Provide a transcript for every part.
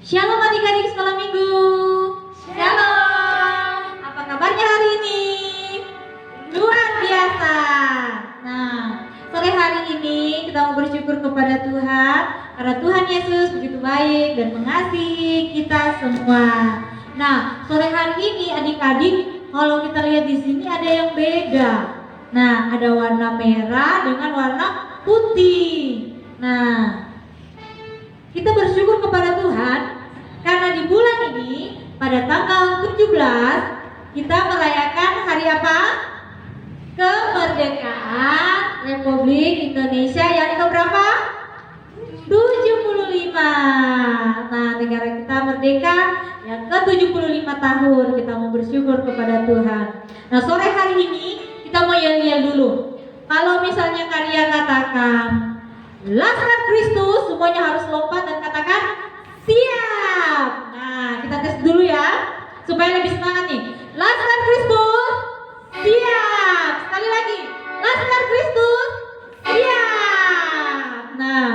Shalom adik-adik sekolah minggu. Shalom. Apa kabarnya hari ini? Luar biasa. Nah, sore hari ini kita mau bersyukur kepada Tuhan karena Tuhan Yesus begitu baik dan mengasihi kita semua. Nah, sore hari ini adik-adik, kalau kita lihat di sini ada yang beda. Nah, ada warna merah dengan warna putih. Nah, kita bersyukur kepada Tuhan karena di bulan ini pada tanggal 17 kita merayakan hari apa? Kemerdekaan Republik Indonesia yang ke-berapa? 75. Nah, negara kita merdeka yang ke-75 tahun. Kita mau bersyukur kepada Tuhan. Nah, sore hari ini kita mau yel-yel dulu. Kalau misalnya kalian katakan Laskar Kristus, semuanya harus lompat dan katakan siap. Nah, kita tes dulu ya supaya lebih semangat nih. Laskar Kristus siap. Sekali lagi, Laskar Kristus siap. Nah,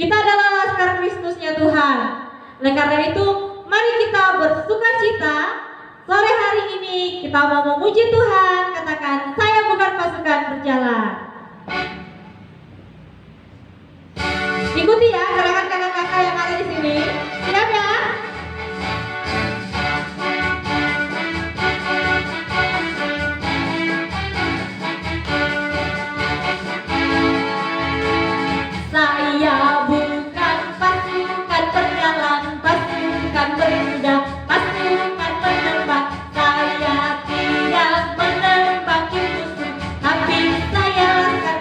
kita adalah Laskar Kristusnya Tuhan. Oleh karena itu, mari kita bersukacita. Sore hari ini kita mau memuji Tuhan. Katakan, saya bukan pasukan berjalan. Ikuti ya gerakan kakak-kakak yang ada di sini. Siap ya? Saya bukan pasukan berjalan, pasukan berkuda, pasukan penerbang. Saya tidak menembaki musuh, tapi saya Laskar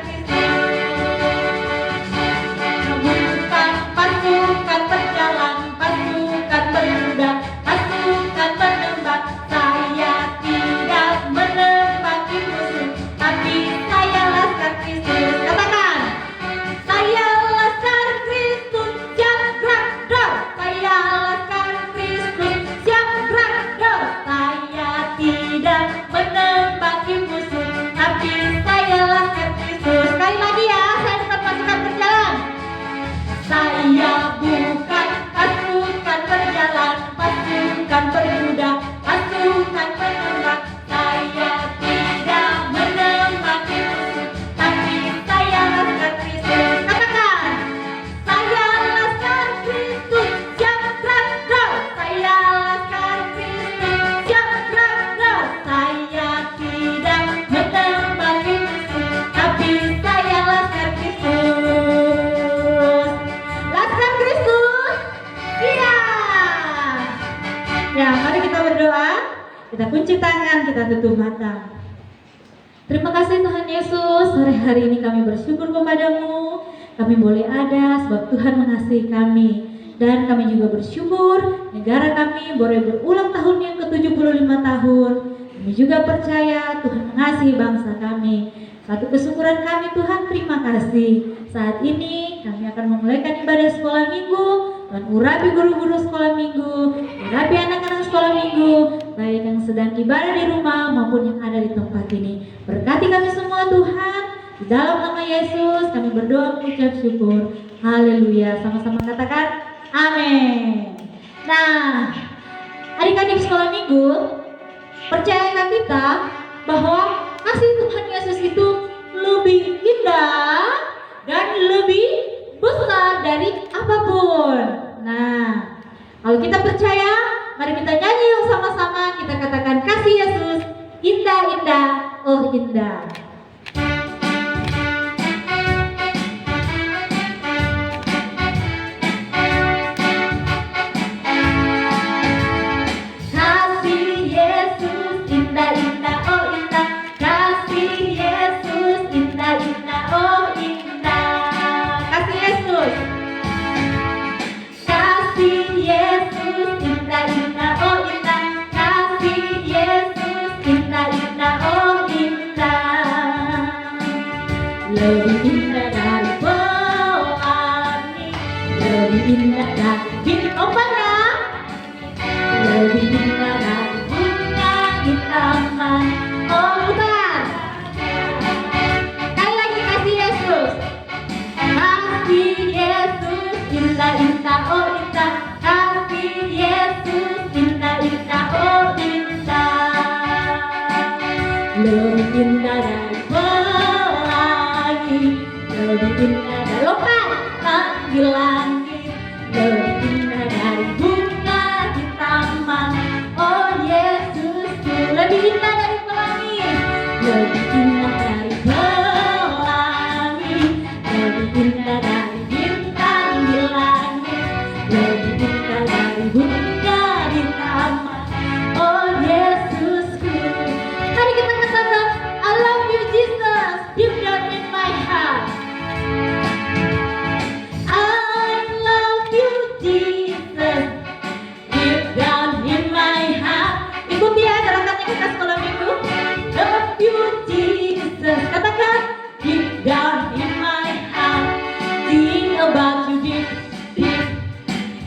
Bukan pasukan berjalan, pasukan berkuda, pasukan menembak. Saya tidak menembaki musuh, tapi saya Laskar Kristus. Katakan, saya Laskar Kristus, siap gerak dor. Saya Laskar Kristus, siap gerak dor. Saya tidak menembaki musuh, tapi saya Laskar Kristus. Sekali lagi ya, saya bukan pasukan berjalan. Saya bukan pasukan berjalan, pasukan berkuda, pasukan penembak. Saya tidak menembaki musuh, tapi saya Laskar Kristus. Katakan, saya Laskar Kristus, siap gerak dor. Saya Laskar Kristus, siap gerak dor. Saya tidak menembaki musuh, tapi saya Laskar Kristus. Laskar Kristus, siap. Ya, mari kita berdoa. Kita kunci tangan, kita tutup mata. Terima kasih Tuhan Yesus, sore hari ini kami bersyukur kepadamu. Kami boleh ada sebab Tuhan mengasihi kami. Dan kami juga bersyukur negara kami boleh berulang tahun yang ke-75 tahun. Kami juga percaya Tuhan mengasihi bangsa kami. Satu kesyukuran kami Tuhan, terima kasih. Saat ini kami akan memulaikan ibadah sekolah minggu. Tuhan urapi guru-guru sekolah minggu, urapi anak-anak sekolah minggu, baik yang sedang ibadah di rumah maupun yang ada di tempat ini. Berkati kami semua Tuhan. Di dalam nama Yesus kami berdoa mengucap syukur. Haleluya. Sama-sama katakan amin. Nah, adik-adik sekolah minggu, percayakan kita bahwa kasih Tuhan Yesus itu lebih indah dan lebih besar dari apapun. Nah, kalau kita percaya, mari kita nyanyi yuk sama-sama. Kita katakan kasih Yesus indah, indah, oh indah. Kasih Yesus indah, indah, oh indah. Kasih Yesus indah, indah, oh indah. Kasih Yesus. Kasih Yesus indah, indah, oh indah. Kasih Yesus indah, indah, oh indah. lebih indah dari lompat di langit, lebih indah dari bunga di taman. Oh Yesusku, lebih indah dari pelangi, lebih indah dari pelangi, lebih indah dari bintang di langit, lebih indah dari bunga di taman. Oh Yesusku, mari kita katakan I love you Jesus, deep down in my heart. I love you Jesus, deep down in my heart. Ikuti ya gerakannya kita sekolah minggu. Love you Jesus, katakan deep down in my heart. Think about you deep, deep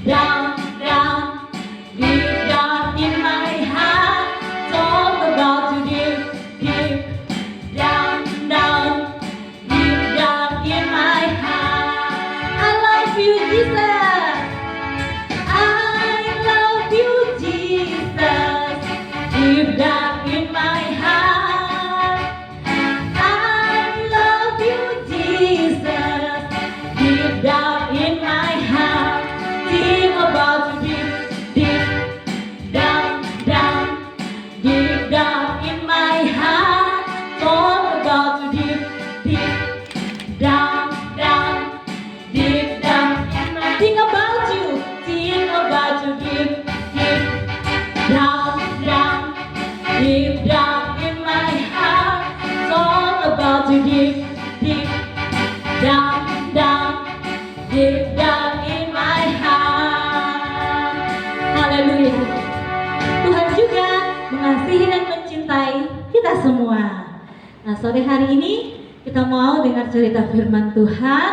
down, down, deep down in my heart. Talk about you deep, deep down, down, deep down in my heart. I love you Jesus, I love you Jesus, deep down in my heart. I love you Jesus, deep down in my heart. Think about you deep, deep down, down, deep down in my heart. Talk about you deep, deep down, down, deep down in my. Think about you deep, deep down, down, deep down in my heart. Talk about you deep, deep down, down, deep down in my heart. Haleluya. Tuhan juga mengasihi dan mencintai kita semua. Nah, sore hari ini kita mau dengar cerita firman Tuhan.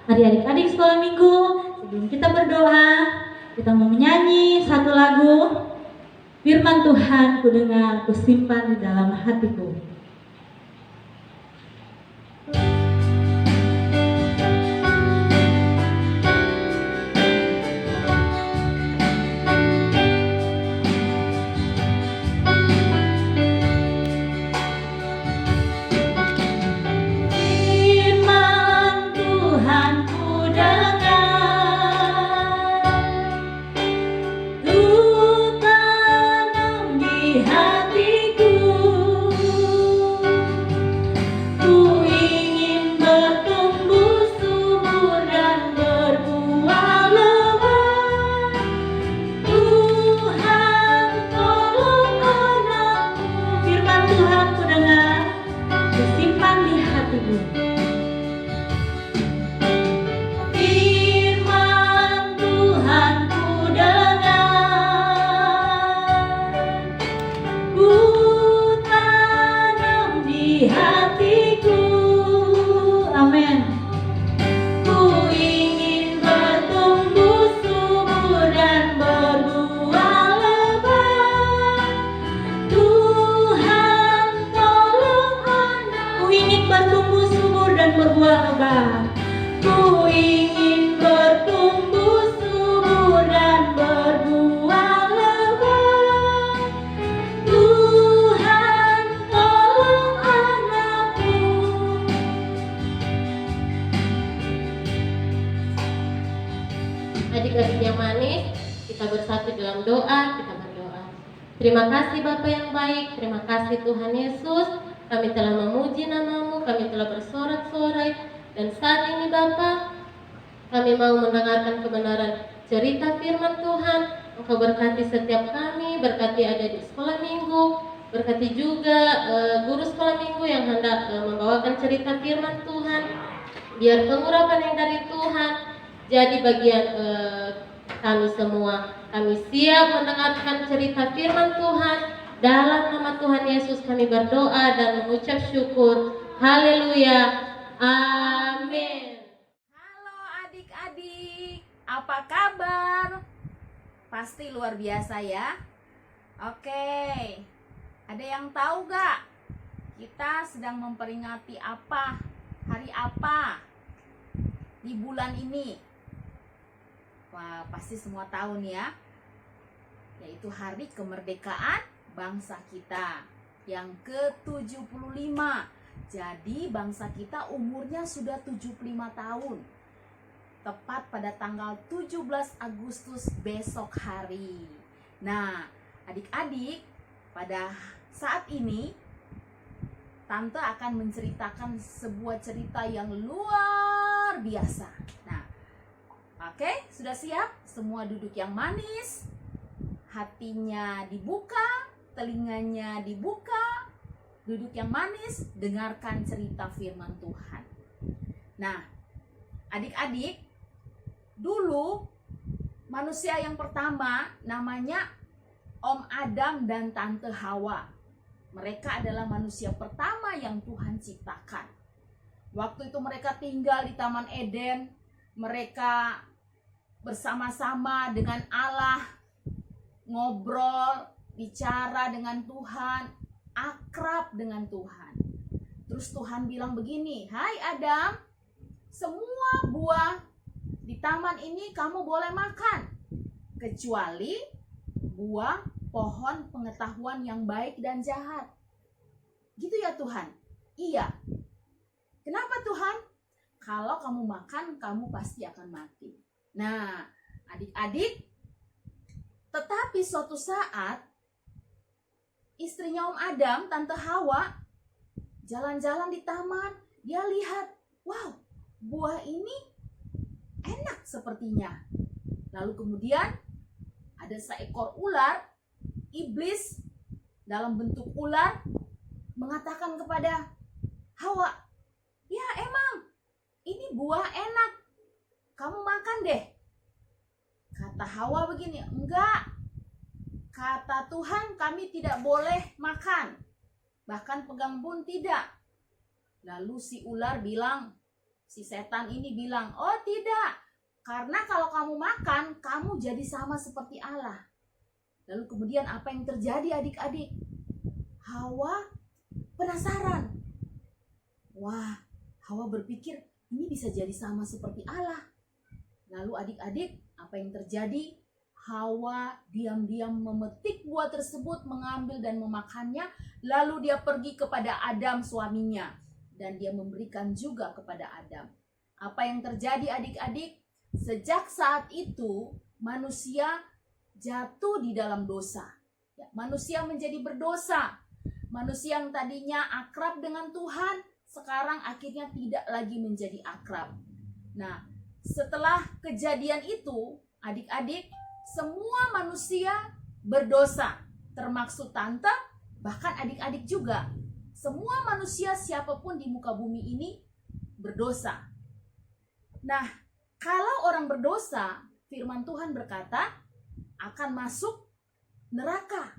Mari adik-adik sekolah minggu, sebelum kita berdoa, kita mau menyanyi satu lagu. Firman Tuhan ku dengar, ku simpan di dalam hatiku. Firman Tuhan ku dengar, ku tanam di hatiku. Ku ingin bertumbuh subur dan berbuah lebat. Tuhan tolong anakku. Firman Tuhan ku dengar, ku simpan di hatiku. Firman Tuhan ku dengar, ku tanam di hatiku. Amin. Ku ingin bertumbuh subur dan berbuah lebat. Tuhan tolong anakku. Ku ingin bertumbuh subur dan berbuah lebat. Ku ingin bertumbuh subur dan berbuah lebat. Tuhan tolong anakku. Adik-adik yang manis, kita bersatu dalam doa, kita berdoa. Terima kasih Bapa yang baik, terima kasih Tuhan Yesus. Kami telah memuji nama-Mu, kami telah bersorak-sorai. Dan saat ini Bapa, kami mau mendengarkan kebenaran cerita firman Tuhan. Engkau berkati setiap kami, berkati ada di sekolah minggu, berkati juga guru sekolah minggu yang hendak membawakan cerita firman Tuhan. Biar pengurapan yang dari Tuhan jadi bagian kami semua. Kami siap mendengarkan cerita firman Tuhan. Dalam nama Tuhan Yesus kami berdoa dan mengucap syukur. Haleluya. Amin. Halo adik-adik, apa kabar? Pasti luar biasa ya. Oke, ada yang tahu gak? Kita sedang memperingati apa? Hari apa? Di bulan ini? Wah, pasti semua tahu nih ya. Yaitu hari kemerdekaan bangsa kita yang ke-75 Jadi bangsa kita umurnya sudah 75 tahun. Tepat pada tanggal 17 Agustus besok hari. Nah, adik-adik, pada saat ini Tante akan menceritakan sebuah cerita yang luar biasa. Nah, oke, sudah siap? Semua duduk yang manis, hatinya dibuka, telinganya dibuka, duduk yang manis, dengarkan cerita firman Tuhan. Nah, adik-adik, dulu manusia yang pertama namanya Om Adam dan Tante Hawa. Mereka adalah manusia pertama yang Tuhan ciptakan. Waktu itu mereka tinggal di Taman Eden, mereka bersama-sama dengan Allah, ngobrol, bicara dengan Tuhan, akrab dengan Tuhan. Terus Tuhan bilang begini, "Hai Adam, semua buah di taman ini kamu boleh makan, kecuali buah pohon pengetahuan yang baik dan jahat." Gitu ya Tuhan? Iya. Kenapa Tuhan? Kalau kamu makan, kamu pasti akan mati. Nah, adik-adik, tetapi suatu saat istrinya Om Adam, Tante Hawa, jalan-jalan di taman. Dia lihat, wow, buah ini enak sepertinya. Lalu kemudian ada seekor ular, iblis dalam bentuk ular, mengatakan kepada Hawa, "Ya emang, ini buah enak, kamu makan deh." Kata Hawa begini, "Enggak, kata Tuhan kami tidak boleh makan, bahkan pegang pun tidak." Lalu si ular bilang, si setan ini bilang, "Oh tidak, karena kalau kamu makan, kamu jadi sama seperti Allah." Lalu kemudian apa yang terjadi adik-adik? Hawa penasaran. Wah, Hawa berpikir ini bisa jadi sama seperti Allah. Lalu adik-adik, apa yang terjadi? Hawa diam-diam memetik buah tersebut, mengambil dan memakannya. Lalu dia pergi kepada Adam suaminya. Dan dia memberikan juga kepada Adam. Apa yang terjadi adik-adik? Sejak saat itu manusia jatuh di dalam dosa. Ya, manusia menjadi berdosa. Manusia yang tadinya akrab dengan Tuhan, sekarang akhirnya tidak lagi menjadi akrab. Nah, setelah kejadian itu, adik-adik, semua manusia berdosa, termasuk Tante, bahkan adik-adik juga. Semua manusia siapapun di muka bumi ini berdosa. Nah, kalau orang berdosa, firman Tuhan berkata akan masuk neraka.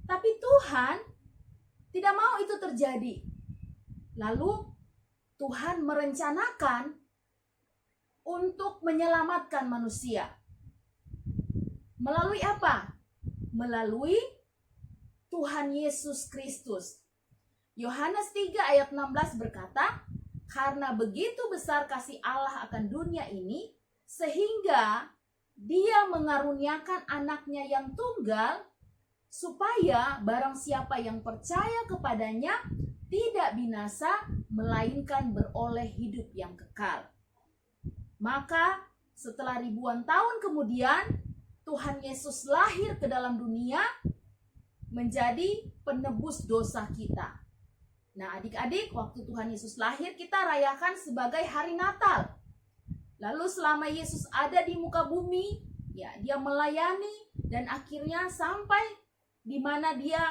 Tapi Tuhan tidak mau itu terjadi. Lalu Tuhan merencanakan untuk menyelamatkan manusia. Melalui apa? Melalui Tuhan Yesus Kristus. Yohanes 3 ayat 16 berkata, "Karena begitu besar kasih Allah akan dunia ini, sehingga Dia mengaruniakan anaknya yang tunggal, supaya barang siapa yang percaya kepadanya tidak binasa, melainkan beroleh hidup yang kekal." Maka setelah ribuan tahun kemudian, Tuhan Yesus lahir ke dalam dunia menjadi penebus dosa kita. Nah, adik-adik, waktu Tuhan Yesus lahir, kita rayakan sebagai hari Natal. Lalu selama Yesus ada di muka bumi, ya, dia melayani dan akhirnya sampai di mana dia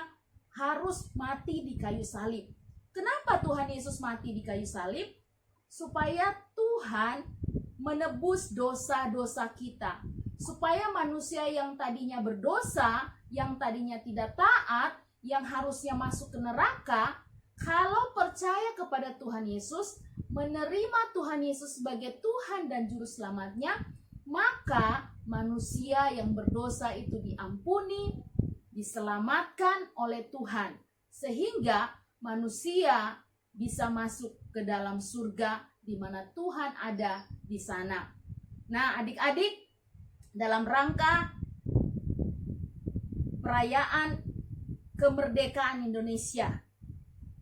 harus mati di kayu salib. Kenapa Tuhan Yesus mati di kayu salib? Supaya Tuhan menebus dosa-dosa kita. Supaya manusia yang tadinya berdosa, yang tadinya tidak taat, yang harusnya masuk ke neraka, kalau percaya kepada Tuhan Yesus, menerima Tuhan Yesus sebagai Tuhan dan Juru Selamatnya, maka manusia yang berdosa itu diampuni, diselamatkan oleh Tuhan. Sehingga manusia bisa masuk ke dalam surga di mana Tuhan ada di sana. Nah, adik-adik, dalam rangka perayaan kemerdekaan Indonesia,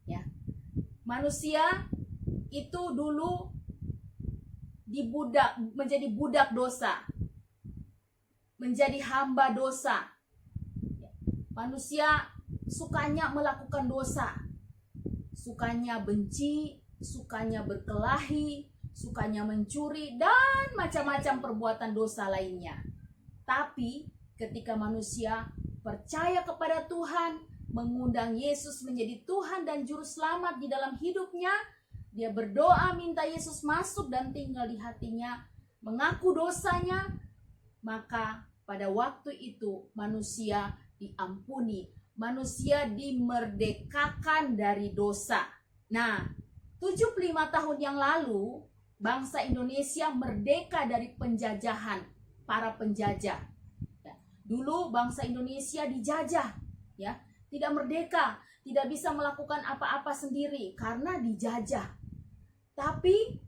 ya, manusia itu dulu menjadi budak dosa, menjadi hamba dosa. Manusia sukanya melakukan dosa, sukanya benci, sukanya berkelahi, sukanya mencuri, dan macam-macam perbuatan dosa lainnya. Tapi ketika manusia percaya kepada Tuhan, mengundang Yesus menjadi Tuhan dan Juru Selamat di dalam hidupnya, dia berdoa minta Yesus masuk dan tinggal di hatinya, mengaku dosanya, maka pada waktu itu manusia diampuni, manusia dimerdekakan dari dosa. Nah, 75 tahun yang lalu, bangsa Indonesia merdeka dari penjajahan para penjajah. Dulu bangsa Indonesia dijajah, ya, tidak merdeka, tidak bisa melakukan apa-apa sendiri karena dijajah. Tapi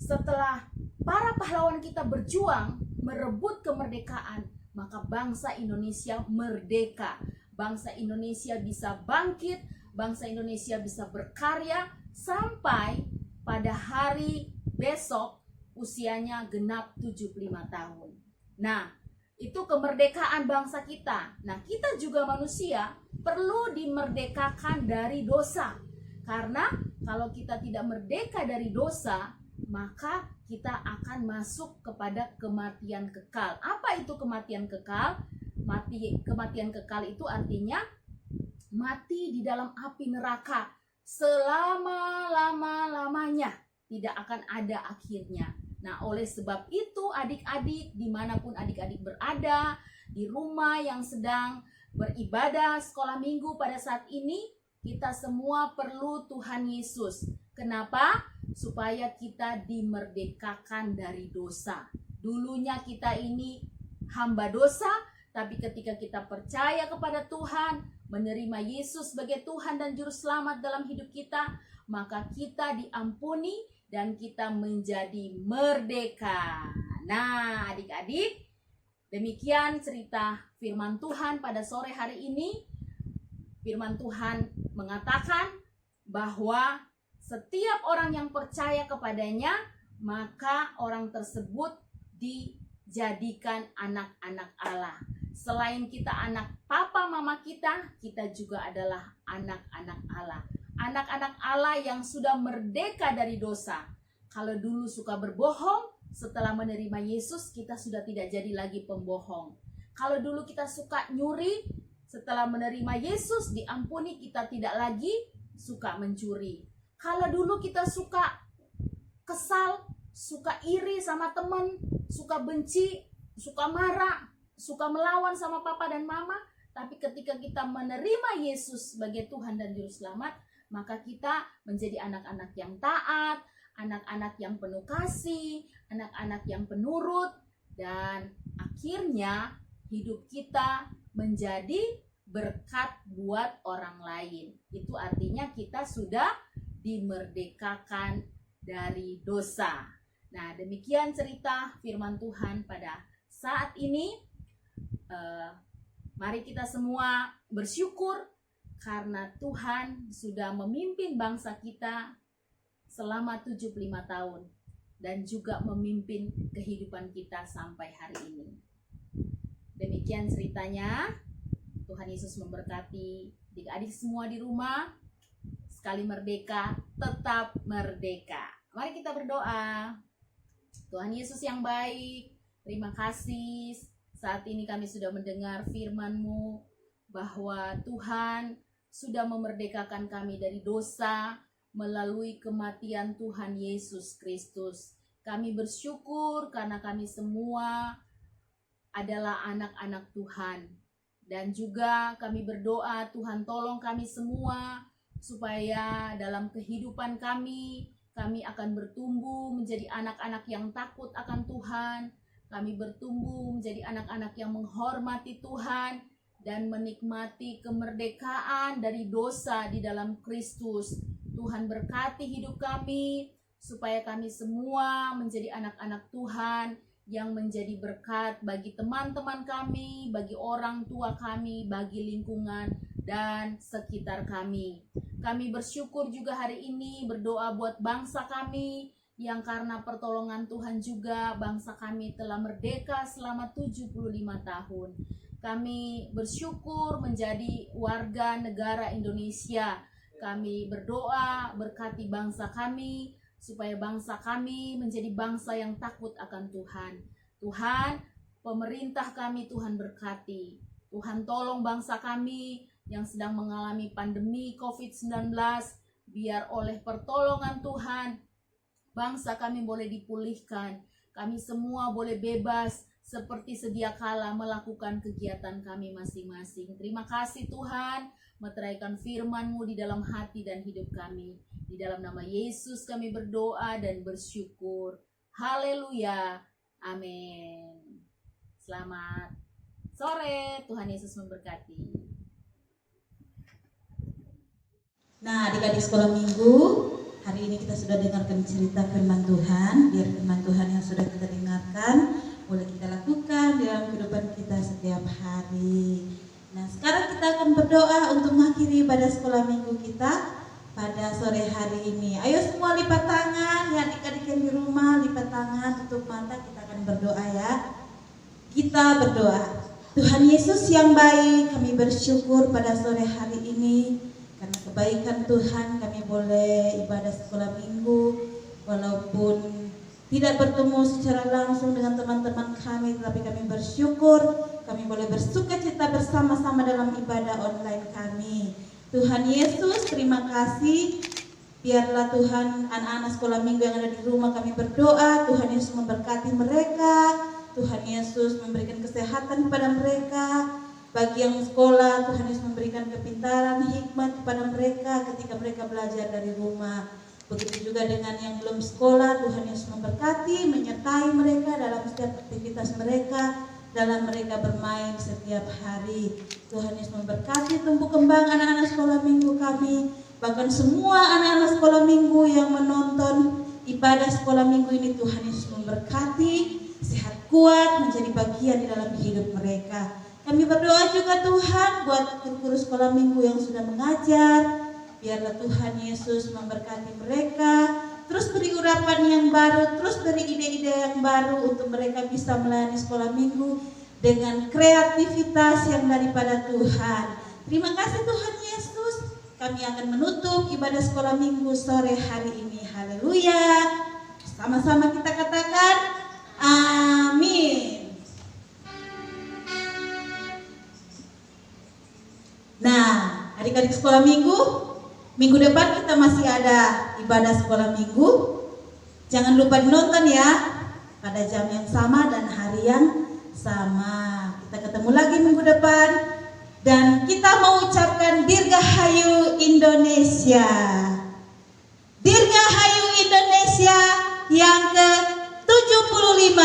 setelah para pahlawan kita berjuang merebut kemerdekaan, maka bangsa Indonesia merdeka. Bangsa Indonesia bisa bangkit, bangsa Indonesia bisa berkarya sampai pada hari besok usianya genap 75 tahun. Nah, itu kemerdekaan bangsa kita. Nah, kita juga manusia perlu dimerdekakan dari dosa. Karena kalau kita tidak merdeka dari dosa, maka kita akan masuk kepada kematian kekal. Apa itu kematian kekal? Kematian kekal itu artinya mati di dalam api neraka selama-lamanya, tidak akan ada akhirnya. Nah, oleh sebab itu adik-adik, dimanapun adik-adik berada, di rumah yang sedang beribadah sekolah minggu pada saat ini, kita semua perlu Tuhan Yesus. Kenapa? Supaya kita dimerdekakan dari dosa. Dulunya kita ini hamba dosa, tapi ketika kita percaya kepada Tuhan, menerima Yesus sebagai Tuhan dan Juru Selamat dalam hidup kita, maka kita diampuni dan kita menjadi merdeka. Nah, adik-adik, demikian cerita firman Tuhan pada sore hari ini. Firman Tuhan mengatakan bahwa setiap orang yang percaya kepadanya, maka orang tersebut dijadikan anak-anak Allah. Selain kita anak papa mama kita, kita juga adalah anak-anak Allah. Anak-anak Allah yang sudah merdeka dari dosa. Kalau dulu suka berbohong, setelah menerima Yesus kita sudah tidak jadi lagi pembohong. Kalau dulu kita suka nyuri, setelah menerima Yesus diampuni, kita tidak lagi suka mencuri. Kalau dulu kita suka kesal, suka iri sama teman, suka benci, suka marah, suka melawan sama papa dan mama, tapi ketika kita menerima Yesus sebagai Tuhan dan Juru Selamat, maka kita menjadi anak-anak yang taat, anak-anak yang penuh kasih, anak-anak yang penurut, dan akhirnya hidup kita menjadi berkat buat orang lain. Itu artinya kita sudah dimerdekakan dari dosa. Nah, demikian cerita firman Tuhan pada saat ini. Mari kita semua bersyukur karena Tuhan sudah memimpin bangsa kita selama 75 tahun dan juga memimpin kehidupan kita sampai hari ini. Demikian ceritanya. Tuhan Yesus memberkati adik-adik semua di rumah. Sekali merdeka, tetap merdeka. Mari kita berdoa. Tuhan Yesus yang baik, terima kasih. Saat ini kami sudah mendengar firman-Mu bahwa Tuhan sudah memerdekakan kami dari dosa melalui kematian Tuhan Yesus Kristus. Kami bersyukur karena kami semua adalah anak-anak Tuhan. Dan juga kami berdoa, Tuhan tolong kami semua supaya dalam kehidupan kami akan bertumbuh menjadi anak-anak yang takut akan Tuhan. Kami bertumbuh menjadi anak-anak yang menghormati Tuhan dan menikmati kemerdekaan dari dosa di dalam Kristus. Tuhan berkati hidup kami supaya kami semua menjadi anak-anak Tuhan yang menjadi berkat bagi teman-teman kami, bagi orang tua kami, bagi lingkungan, dan sekitar kami. Kami bersyukur juga hari ini berdoa buat bangsa kami yang karena pertolongan Tuhan juga bangsa kami telah merdeka selama 75 tahun. Kami bersyukur menjadi warga negara Indonesia. Kami berdoa berkati bangsa kami supaya bangsa kami menjadi bangsa yang takut akan Tuhan. Tuhan, pemerintah kami Tuhan berkati. Tuhan tolong bangsa kami yang sedang mengalami pandemi COVID-19, biar oleh pertolongan Tuhan bangsa kami boleh dipulihkan. Kami semua boleh bebas seperti sedia kala melakukan kegiatan kami masing-masing. Terima kasih Tuhan, meteraikan firman-Mu di dalam hati dan hidup kami. Di dalam nama Yesus kami berdoa dan bersyukur. Haleluya. Amin. Selamat sore. Tuhan Yesus memberkati. Nah, adik-adik sekolah minggu, hari ini kita sudah dengarkan cerita firman Tuhan. Biar firman Tuhan yang sudah kita dengarkan boleh kita lakukan dalam kehidupan kita setiap hari. Nah, sekarang kita akan berdoa untuk mengakhiri ibadah sekolah minggu kita pada sore hari ini. Ayo semua lipat tangan, ya adik-adik yang di rumah lipat tangan, tutup mata, kita akan berdoa ya. Kita berdoa. Tuhan Yesus yang baik, kami bersyukur pada sore hari ini karena kebaikan Tuhan kami boleh ibadah sekolah minggu walaupun tidak bertemu secara langsung dengan teman-teman kami, tapi kami bersyukur kami boleh bersukacita bersama-sama dalam ibadah online kami. Tuhan Yesus, terima kasih. Biarlah Tuhan anak-anak sekolah minggu yang ada di rumah kami berdoa, Tuhan Yesus memberkati mereka, Tuhan Yesus memberikan kesehatan kepada mereka. Bagi yang sekolah, Tuhan Yesus memberikan kepintaran, hikmat kepada mereka ketika mereka belajar dari rumah. Begitu juga dengan yang belum sekolah, Tuhan Yesus memberkati, menyertai mereka dalam setiap aktivitas mereka, dalam mereka bermain setiap hari. Tuhan Yesus memberkati tumbuh kembang anak-anak sekolah minggu kami, bahkan semua anak-anak sekolah minggu yang menonton ibadah sekolah minggu ini. Tuhan Yesus memberkati, sehat kuat, menjadi bagian di dalam hidup mereka. Kami berdoa juga Tuhan buat guru-guru sekolah minggu yang sudah mengajar. Biarlah Tuhan Yesus memberkati mereka, terus beri urapan yang baru, terus beri ide-ide yang baru untuk mereka bisa melayani sekolah minggu dengan kreativitas yang daripada Tuhan. Terima kasih Tuhan Yesus. Kami akan menutup ibadah sekolah minggu sore hari ini. Haleluya. Sama-sama kita katakan amin. Nah, adik-adik sekolah minggu depan kita masih ada ibadah sekolah minggu. Jangan lupa dinonton ya, pada jam yang sama dan hari yang sama. Kita ketemu lagi minggu depan. Dan kita mau ucapkan Dirgahayu Indonesia. Dirgahayu Indonesia yang ke-75.